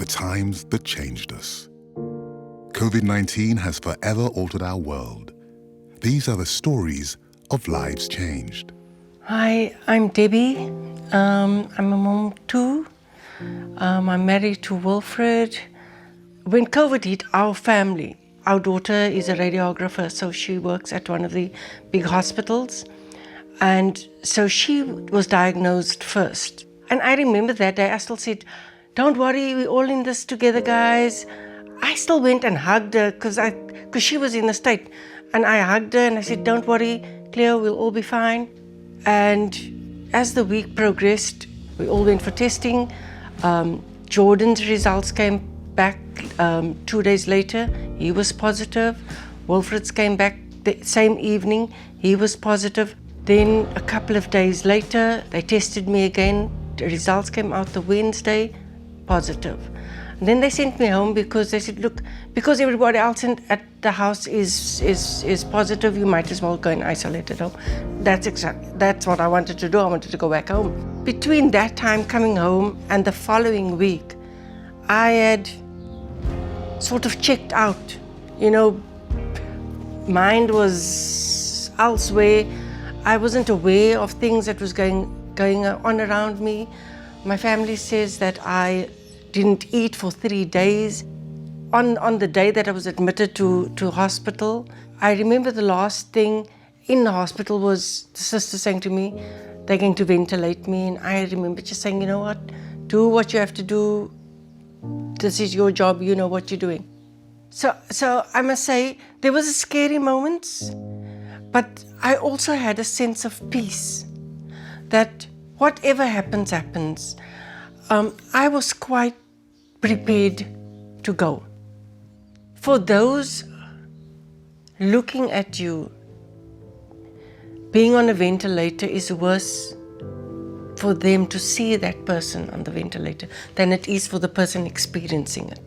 times that changed us. COVID-19 has forever altered our world. These are the stories of lives changed. Hi, I'm Debbie. I'm a mom too. I'm married to Wilfred. When COVID hit our family, our daughter is a radiographer, so she works at one of the big hospitals. And so she was diagnosed first. And I remember that day I still said, "Don't worry, we're all in this together, guys." I still went and hugged her because she was in the state. And I hugged her and I said, "Don't worry, Cleo, we'll all be fine." And as the week progressed, we all went for testing. Jordan's results came back 2 days later. He was positive. Wilfred's came back the same evening. He was positive. Then a couple of days later, they tested me again. The results came out the Wednesday, positive. And then they sent me home because they said, "Look, because everybody else at the house is positive, you might as well go and isolate at home." That's what I wanted to do. I wanted to go back home. Between that time coming home and the following week, I had sort of checked out. Mind was elsewhere. I wasn't aware of things that was going on around me. My family says that I didn't eat for 3 days. On the day that I was admitted to hospital, I remember the last thing in the hospital was the sister saying to me, "They're going to ventilate me." And I remember just saying, "You know what? Do what you have to do. This is your job. You know what you're doing." So I must say, there was a scary moments, but I also had a sense of peace that whatever happens, happens. I was quite prepared to go. For those looking at you, being on a ventilator is worse for them to see that person on the ventilator than it is for the person experiencing it.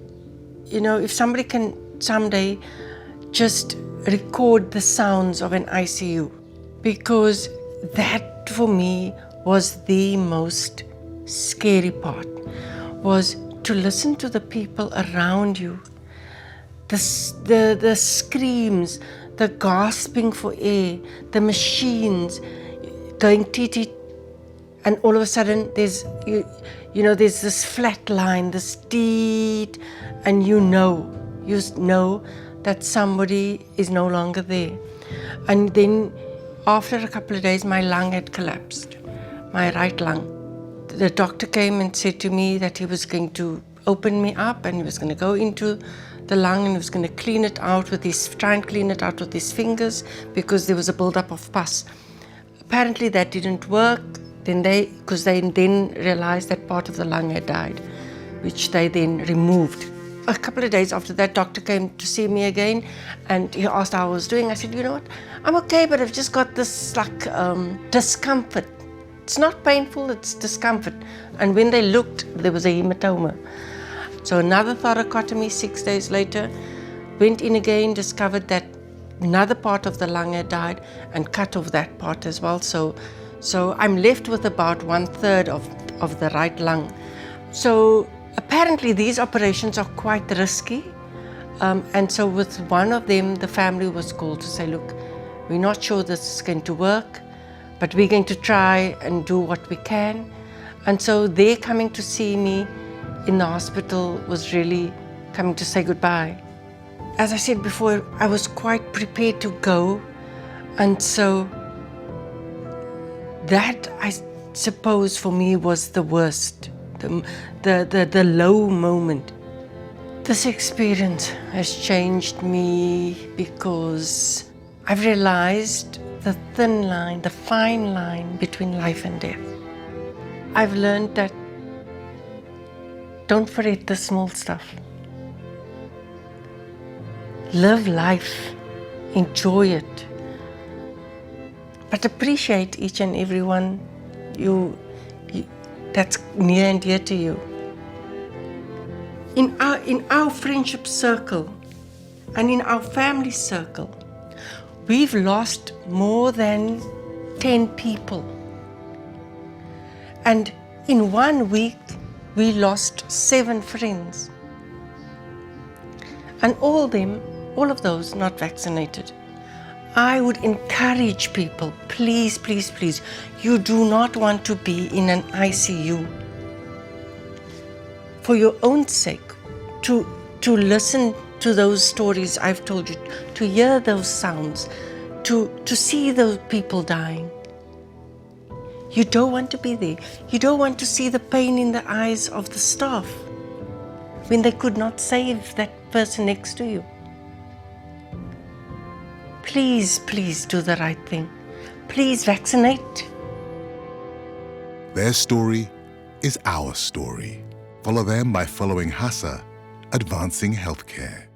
If somebody can someday just record the sounds of an ICU, because that for me was the most scary part, was to listen to the people around you, the screams, the gasping for air, the machines going TT, and all of a sudden there's this flat line, this teet, and you know that somebody is no longer there. And then after a couple of days, my lung had collapsed, my right lung. The doctor came and said to me that he was going to open me up and he was going to go into the lung and he was going to try and clean it out with his fingers because there was a buildup of pus. Apparently that didn't work. Because they then realized that part of the lung had died, which they then removed. A couple of days after that, doctor came to see me again and he asked how I was doing. I said, "You know what, I'm okay, but I've just got this discomfort. It's not painful, it's discomfort." And when they looked, there was a hematoma. So another thoracotomy 6 days later, went in again, discovered that another part of the lung had died and cut off that part as well. So I'm left with about 1/3 of the right lung. So apparently these operations are quite risky. And so with one of them, the family was called to say, "Look, we're not sure this is going to work, but we're going to try and do what we can." And so their coming to see me in the hospital was really coming to say goodbye. As I said before, I was quite prepared to go. And so that, I suppose, for me was the worst, the low moment. This experience has changed me because I've realized the thin line, the fine line between life and death. I've learned that don't forget the small stuff. Live life, enjoy it, but appreciate each and every one that's near and dear to you. In our friendship circle and in our family circle, we've lost more than 10 people. And in 1 week, we lost 7 friends. and all of those not vaccinated. I would encourage people, please, please, please, you do not want to be in an ICU. For your own sake, to listen to those stories I've told you, to hear those sounds, to see those people dying. You don't want to be there. You don't want to see the pain in the eyes of the staff when they could not save that person next to you. Please, please do the right thing. Please vaccinate. Their story is our story. Follow them by following HASA, Advancing Healthcare.